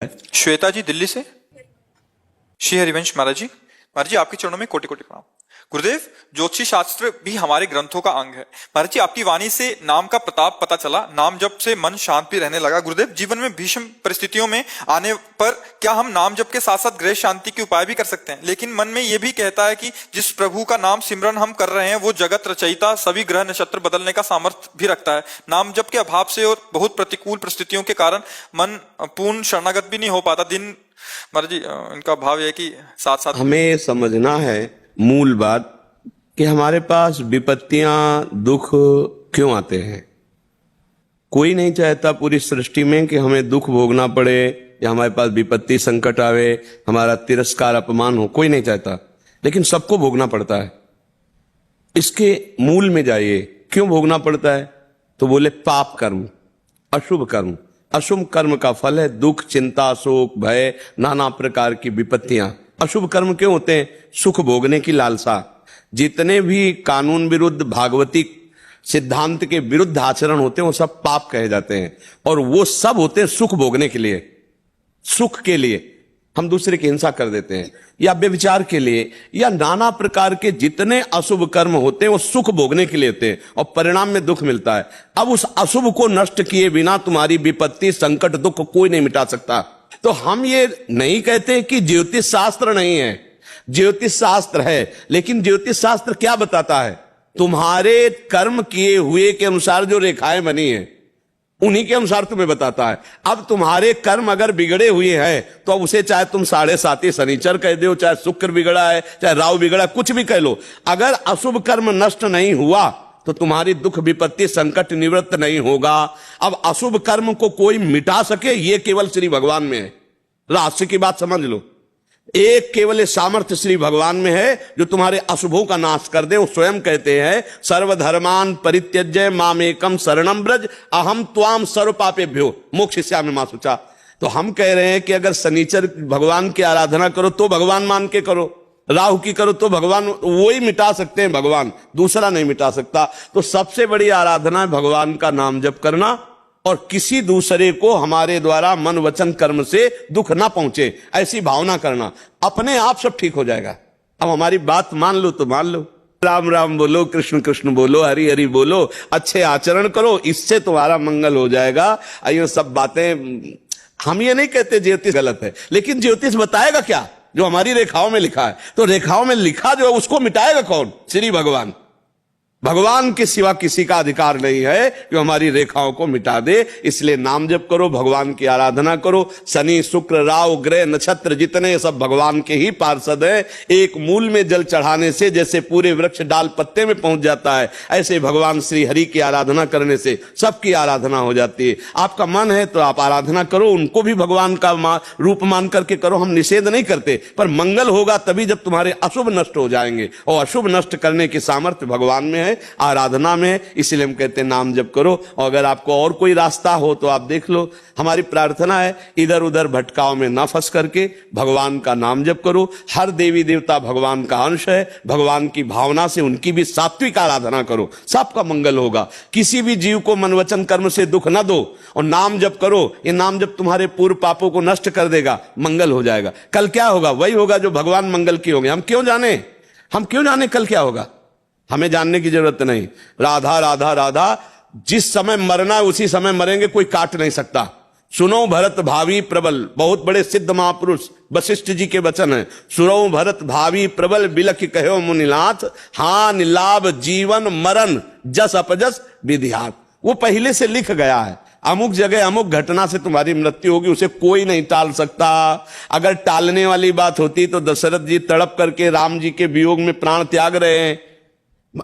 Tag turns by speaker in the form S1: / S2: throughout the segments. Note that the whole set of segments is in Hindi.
S1: श्वेता जी दिल्ली से। श्री हरिवंश महाराज जी आपके चरणों में कोटि कोटि प्रणाम। गुरुदेव, ज्योतिषी शास्त्र भी हमारे ग्रंथों का अंग है। महाराज जी आपकी वाणी से नाम का प्रताप पता चला, नाम जप से मन शांत भी रहने लगा। गुरुदेव, जीवन में भीषण परिस्थितियों में आने पर क्या हम नाम जप के साथ साथ गृह शांति के उपाय भी कर सकते हैं? लेकिन मन में यह भी कहता है कि जिस प्रभु का नाम सिमरन हम कर रहे हैं वो जगत रचयिता सभी ग्रह नक्षत्र बदलने का सामर्थ्य भी रखता है। नाम जप के अभाव से और बहुत प्रतिकूल परिस्थितियों के कारण मन पूर्ण शरणागत भी नहीं हो पाता। दिन महाराज जी इनका भाव है कि साथ साथ
S2: हमें समझना है मूल बात कि हमारे पास विपत्तियां दुख क्यों आते हैं। कोई नहीं चाहता पूरी सृष्टि में कि हमें दुख भोगना पड़े या हमारे पास विपत्ति संकट आवे, हमारा तिरस्कार अपमान हो, कोई नहीं चाहता, लेकिन सबको भोगना पड़ता है। इसके मूल में जाइए, क्यों भोगना पड़ता है? तो बोले पाप कर्म, अशुभ कर्म। अशुभ कर्म का फल है दुख, चिंता, शोक, भय, नाना प्रकार की विपत्तियां। अशुभ कर्म क्यों होते हैं? सुख भोगने की लालसा। जितने भी कानून विरुद्ध, भागवतिक सिद्धांत के विरुद्ध आचरण होते हैं वो सब पाप कहे जाते हैं, और वो सब होते हैं सुख भोगने के लिए। सुख के लिए हम दूसरे की हिंसा कर देते हैं, या व्यभिचार के लिए, या नाना प्रकार के जितने अशुभ कर्म होते हैं वो सुख भोगने के लिए होते हैं, और परिणाम में दुख मिलता है। अब उस अशुभ को नष्ट किए बिना तुम्हारी विपत्ति, संकट, दुख कोई नहीं मिटा सकता। तो हम ये नहीं कहते कि ज्योतिष शास्त्र नहीं है, ज्योतिष शास्त्र है, लेकिन ज्योतिष शास्त्र क्या बताता है? तुम्हारे कर्म किए हुए के अनुसार जो रेखाएं बनी हैं उन्हीं के अनुसार तुम्हें बताता है। अब तुम्हारे कर्म अगर बिगड़े हुए हैं तो अब उसे चाहे तुम 7.5 शनिचर कह दो, चाहे शुक्र बिगड़ा है, चाहे राहु बिगड़ा, कुछ भी कह लो, अगर अशुभ कर्म नष्ट नहीं हुआ तो तुम्हारी दुख विपत्ति संकट निवृत्त नहीं होगा। अब अशुभ कर्म को कोई मिटा सके ये केवल श्री भगवान में है। रहस्य की बात समझ लो, एक केवल सामर्थ्य श्री भगवान में है जो तुम्हारे अशुभों का नाश कर दे। वो स्वयं कहते हैं सर्वधर्मान परित्यज्य मामेकम शरणम ब्रज अहम त्वाम सर्व पापेभ्यो मोक्षयिष्यामि मा शुचा। तो हम कह रहे हैं कि अगर शनिचर भगवान की आराधना करो तो भगवान मान के करो, राहु की करो तो भगवान, वो ही मिटा सकते हैं, भगवान दूसरा नहीं मिटा सकता। तो सबसे बड़ी आराधना है भगवान का नाम जप करना, और किसी दूसरे को हमारे द्वारा मन वचन कर्म से दुख ना पहुंचे ऐसी भावना करना। अपने आप सब ठीक हो जाएगा। अब हमारी बात मान लो तो मान लो, राम राम बोलो, कृष्ण कृष्ण बोलो, हरि हरि बोलो, अच्छे आचरण करो, इससे तुम्हारा मंगल हो जाएगा। ये सब बातें हम ये नहीं कहते ज्योतिष गलत है, लेकिन ज्योतिष बताएगा क्या? जो हमारी रेखाओं में लिखा है। तो रेखाओं में लिखा जो है उसको मिटाएगा कौन? श्री भगवान। भगवान के सिवा किसी का अधिकार नहीं है कि हमारी रेखाओं को मिटा दे। इसलिए नाम जप करो, भगवान की आराधना करो। शनि, शुक्र, राहु, ग्रह, नक्षत्र जितने सब भगवान के ही पार्षद हैं। एक मूल में जल चढ़ाने से जैसे पूरे वृक्ष डाल पत्ते में पहुंच जाता है, ऐसे भगवान श्री हरि की आराधना करने से सबकी आराधना हो जाती है। आपका मन है तो आप आराधना करो, उनको भी भगवान का रूप मान करके करो, हम निषेध नहीं करते, पर मंगल होगा तभी जब तुम्हारे अशुभ नष्ट हो जाएंगे, और अशुभ नष्ट करने की सामर्थ्य भगवान में है, आराधना में। इसलिए हम कहते हैं नाम जप करो। और अगर आपको और कोई रास्ता हो तो आप देख लो। हमारी प्रार्थना है इधर उधर भटकाव में ना फंस करके भगवान का नाम जप करो। हर देवी देवता भगवान का अंश है, भगवान की भावना से उनकी भी सात्विक आराधना करो, सबका मंगल होगा। किसी भी जीव को मन वचन कर्म से दुख ना दो, और नाम जप करो। ये नाम जप तुम्हारे पूर्व पापों को नष्ट कर देगा, मंगल हो जाएगा। कल क्या होगा? वही होगा जो भगवान मंगल की होंगे। हम क्यों जाने कल क्या होगा? हमें जानने की जरूरत नहीं। राधा राधा राधा, जिस समय मरना है उसी समय मरेंगे, कोई काट नहीं सकता। सुनो भरत भावी प्रबल, बहुत बड़े सिद्ध महापुरुष वशिष्ठ जी के वचन है। सुनो भरत भावी प्रबल बिलख कहो मुनिनाथ, हान लाभ जीवन मरण जस अपजस विधियात। वो पहले से लिख गया है, अमुक जगह अमुक घटना से तुम्हारी मृत्यु होगी, उसे कोई नहीं टाल सकता। अगर टालने वाली बात होती तो दशरथ जी तड़प करके राम जी के वियोग में प्राण त्याग रहे हैं।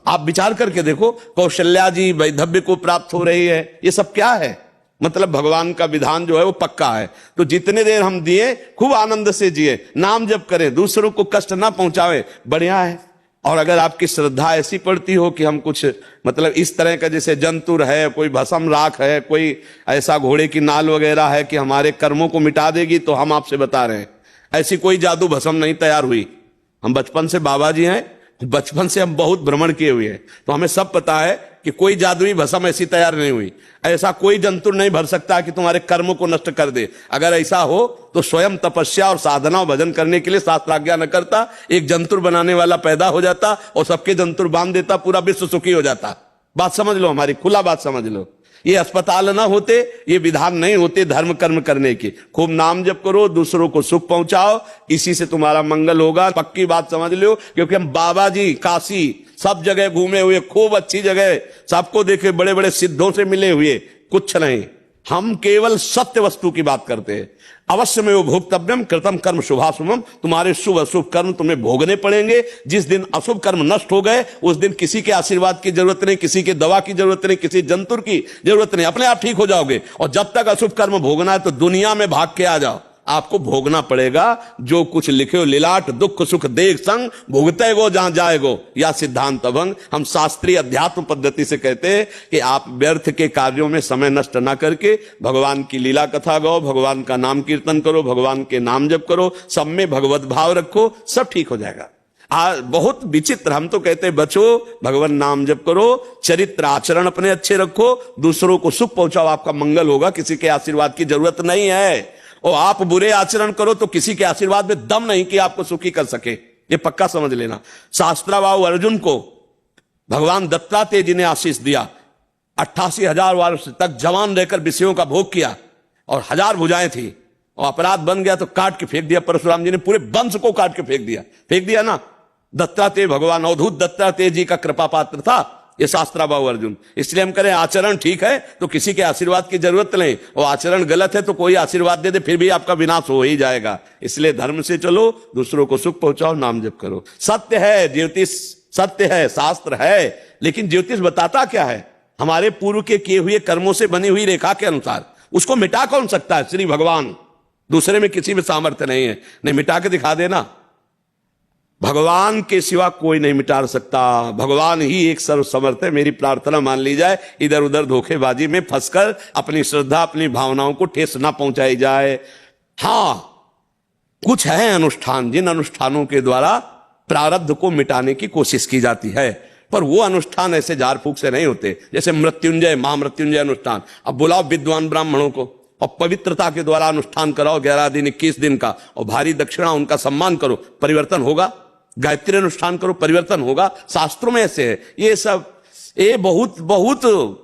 S2: आप विचार करके देखो, कौशल्या जी वैधव्य को प्राप्त हो रही है, ये सब क्या है? मतलब भगवान का विधान जो है वो पक्का है। तो जितने देर हम दिए खूब आनंद से जिए, नाम जप करें, दूसरों को कष्ट ना पहुंचावे, बढ़िया है। और अगर आपकी श्रद्धा ऐसी पड़ती हो कि हम कुछ मतलब इस तरह का, जैसे जंतुर है, कोई भस्म राख है, कोई ऐसा घोड़े की नाल वगैरह है कि हमारे कर्मों को मिटा देगी, तो हम आपसे बता रहे हैं ऐसी कोई जादू भस्म नहीं तैयार हुई। हम बचपन से बाबा जी हैं, बचपन से हम बहुत भ्रमण किए हुए हैं, तो हमें सब पता है कि कोई जादुई भस्म ऐसी तैयार नहीं हुई, ऐसा कोई जंतुर नहीं भर सकता कि तुम्हारे कर्म को नष्ट कर दे। अगर ऐसा हो तो स्वयं तपस्या और साधना और भजन करने के लिए शास्त्राज्ञा न करता, एक जंतुर बनाने वाला पैदा हो जाता और सबके जंतुर बांध देता, पूरा विश्व सुखी हो जाता। बात समझ लो, हमारी खुला बात समझ लो। ये अस्पताल ना होते, ये विधान नहीं होते धर्म कर्म करने के। खूब नाम जप करो, दूसरों को सुख पहुंचाओ, इसी से तुम्हारा मंगल होगा। पक्की बात समझ लो, क्योंकि हम बाबा जी काशी सब जगह घूमे हुए, खूब अच्छी जगह सबको देखे, बड़े बड़े सिद्धों से मिले हुए, कुछ नहीं। हम केवल सत्य वस्तु की बात करते हैं। अवश्य में वो भोक्तव्यम कृतम कर्म शुभाशुभम, तुम्हारे शुभ अशुभ कर्म तुम्हें भोगने पड़ेंगे। जिस दिन अशुभ कर्म नष्ट हो गए उस दिन किसी के आशीर्वाद की जरूरत नहीं, किसी के दवा की जरूरत नहीं, किसी जंतुर की जरूरत नहीं, अपने आप ठीक हो जाओगे। और जब तक अशुभ कर्म भोगना है तो दुनिया में भाग के आ जाओ, आपको भोगना पड़ेगा जो कुछ लिखे हो लिलाट, दुख सुख देख संग भोगते गो जहां जाएगो, या सिद्धांत भंग। हम शास्त्रीय अध्यात्म पद्धति से कहते हैं कि आप व्यर्थ के कार्यों में समय नष्ट ना करके भगवान की लीला कथा गाओ, भगवान का नाम कीर्तन करो, भगवान के नाम जप करो, सब में भगवत भाव रखो, सब ठीक हो जाएगा। बहुत विचित्र, हम तो कहते हैं बचो, भगवान नाम जप करो, चरित्र आचरण अपने अच्छे रखो, दूसरों को सुख पहुंचाओ, आपका मंगल होगा। किसी के आशीर्वाद की जरूरत नहीं है। और आप बुरे आचरण करो तो किसी के आशीर्वाद में दम नहीं कि आपको सुखी कर सके, ये पक्का समझ लेना। शास्त्राबाहु अर्जुन को भगवान दत्तात्रेय जी ने आशीष दिया, 88,000 वर्ष तक जवान रहकर विषयों का भोग किया और 1000 भुजाएं थी, और अपराध बन गया तो काट के फेंक दिया। परशुराम जी ने पूरे वंश को काट के फेंक दिया ना। दत्तात्रेय भगवान अवधूत दत्तात्रेय जी का कृपा पात्र था ये शास्त्राबाहु अर्जुन। इसलिए हम करें आचरण ठीक है तो किसी के आशीर्वाद की जरूरत नहीं, और आचरण गलत है तो कोई आशीर्वाद दे दे फिर भी आपका विनाश हो ही जाएगा। इसलिए धर्म से चलो, दूसरों को सुख पहुंचाओ, नाम जप करो। सत्य है ज्योतिष, सत्य है शास्त्र है, लेकिन ज्योतिष बताता क्या है? हमारे पूर्व के किए हुए कर्मों से बनी हुई रेखा के अनुसार। उसको मिटा कौन सकता है? श्री भगवान। दूसरे में किसी में सामर्थ्य नहीं है, नहीं मिटा के दिखा देना। भगवान के सिवा कोई नहीं मिटा सकता, भगवान ही एक सर्वसमर्थ है। मेरी प्रार्थना मान ली जाए, इधर उधर धोखेबाजी में फंसकर अपनी श्रद्धा अपनी भावनाओं को ठेस ना पहुंचाई जाए। हां, कुछ है अनुष्ठान, जिन अनुष्ठानों के द्वारा प्रारब्ध को मिटाने की कोशिश की जाती है, पर वो अनुष्ठान ऐसे झाड़ फूक से नहीं होते। जैसे मृत्युंजय, महामृत्युंजय अनुष्ठान, अब बुलाओ विद्वान ब्राह्मणों को और पवित्रता के द्वारा अनुष्ठान कराओ 11 दिन 21 दिन का, और भारी दक्षिणा उनका सम्मान करो, परिवर्तन होगा। गायत्री अनुष्ठान करो, परिवर्तन होगा। शास्त्रों में ऐसे है ये सब। ये बहुत बहुत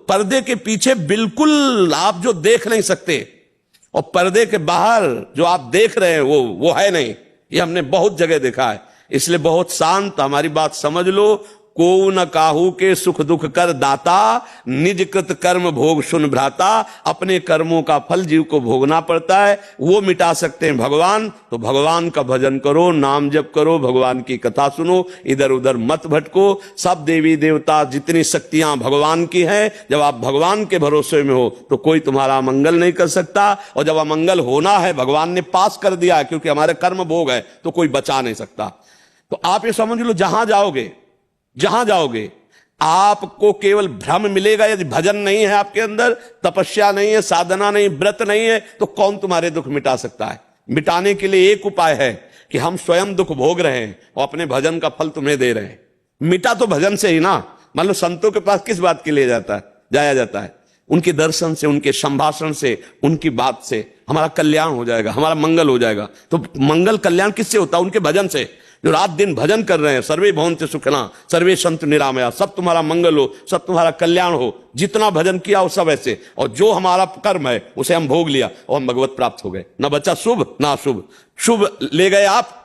S2: पर्दे के पीछे बिल्कुल आप जो देख नहीं सकते, और पर्दे के बाहर जो आप देख रहे हैं वो है नहीं। ये हमने बहुत जगह देखा है। इसलिए बहुत शांत हमारी बात समझ लो। को न काहू के सुख दुख कर दाता, निज कृत कर्म भोग सुन भ्राता। अपने कर्मों का फल जीव को भोगना पड़ता है, वो मिटा सकते हैं भगवान। तो भगवान का भजन करो, नाम जप करो, भगवान की कथा सुनो, इधर उधर मत भटको। सब देवी देवता जितनी शक्तियां भगवान की हैं, जब आप भगवान के भरोसे में हो तो कोई तुम्हारा मंगल नहीं कर सकता। और जब अमंगल होना है, भगवान ने पास कर दिया, क्योंकि हमारे कर्म भोग है, तो कोई बचा नहीं सकता। तो आप ये समझ लो, जहां जाओगे आपको केवल भ्रम मिलेगा। यदि भजन नहीं है आपके अंदर, तपस्या नहीं है, साधना नहीं, व्रत नहीं है, तो कौन तुम्हारे दुख मिटा सकता है? मिटाने के लिए एक उपाय है कि हम स्वयं दुख भोग रहे हैं और अपने भजन का फल तुम्हें दे रहे हैं। मिटा तो भजन से ही ना। मान लो संतों के पास किस बात के लिए जाया जाता है? उनके दर्शन से, उनके संभाषण से, उनकी बात से हमारा कल्याण हो जाएगा, हमारा मंगल हो जाएगा। तो मंगल कल्याण किससे होता है? उनके भजन से। जो रात दिन भजन कर रहे हैं, सर्वे भवन्ति सुखिनः सर्वे सन्तु निरामया, सब तुम्हारा मंगल हो, सब तुम्हारा कल्याण हो। जितना भजन किया वो सब ऐसे। और जो हमारा कर्म है उसे हम भोग लिया और हम भगवत प्राप्त हो गए। न बचा शुभ ना अशुभ। शुभ ले गए आप,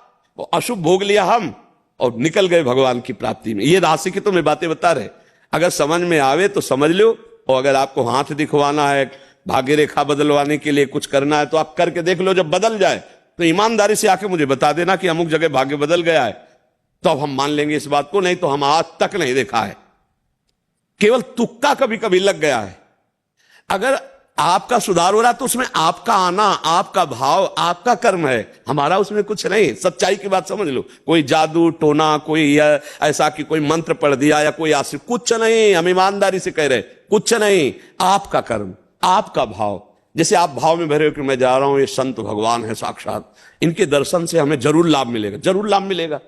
S2: अशुभ भोग लिया हम, और निकल गए भगवान की प्राप्ति में। ये राशि की तो मैं बातें बता रहे, अगर समझ में आवे तो समझ लो। और अगर आपको हाथ दिखवाना है, भाग्य रेखा बदलवाने के लिए कुछ करना है, तो आप करके देख लो। जब बदल जाए तो ईमानदारी से आके मुझे बता देना कि अमुक जगह भाग्य बदल गया है, तो अब हम मान लेंगे इस बात को। नहीं तो हम आज तक नहीं देखा है, केवल तुक्का कभी कभी लग गया है। अगर आपका सुधार हो रहा तो उसमें आपका आना, आपका भाव, आपका कर्म है, हमारा उसमें कुछ नहीं। सच्चाई की बात समझ लो। कोई जादू टोना, कोई ऐसा कि कोई मंत्र पढ़ दिया या कोई आशीर्वाद, कुछ नहीं। हम ईमानदारी से कह रहे, कुछ नहीं। आपका कर्म, आपका भाव। जैसे आप भाव में भरे हो कि मैं जा रहा हूं, ये संत भगवान है साक्षात, इनके दर्शन से हमें जरूर लाभ मिलेगा, जरूर लाभ मिलेगा।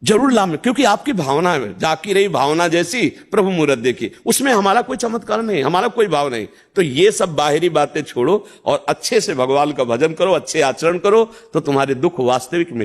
S2: जरूर लाभ, क्योंकि आपकी भावना है, जाकी रही भावना जैसी प्रभु मूरत देखी, उसमें हमारा कोई चमत्कार नहीं, हमारा कोई भाव नहीं। तो ये सब बाहरी बातें छोड़ो और अच्छे से भगवान का भजन करो, अच्छे आचरण करो, तो तुम्हारे दुख वास्तविक मिट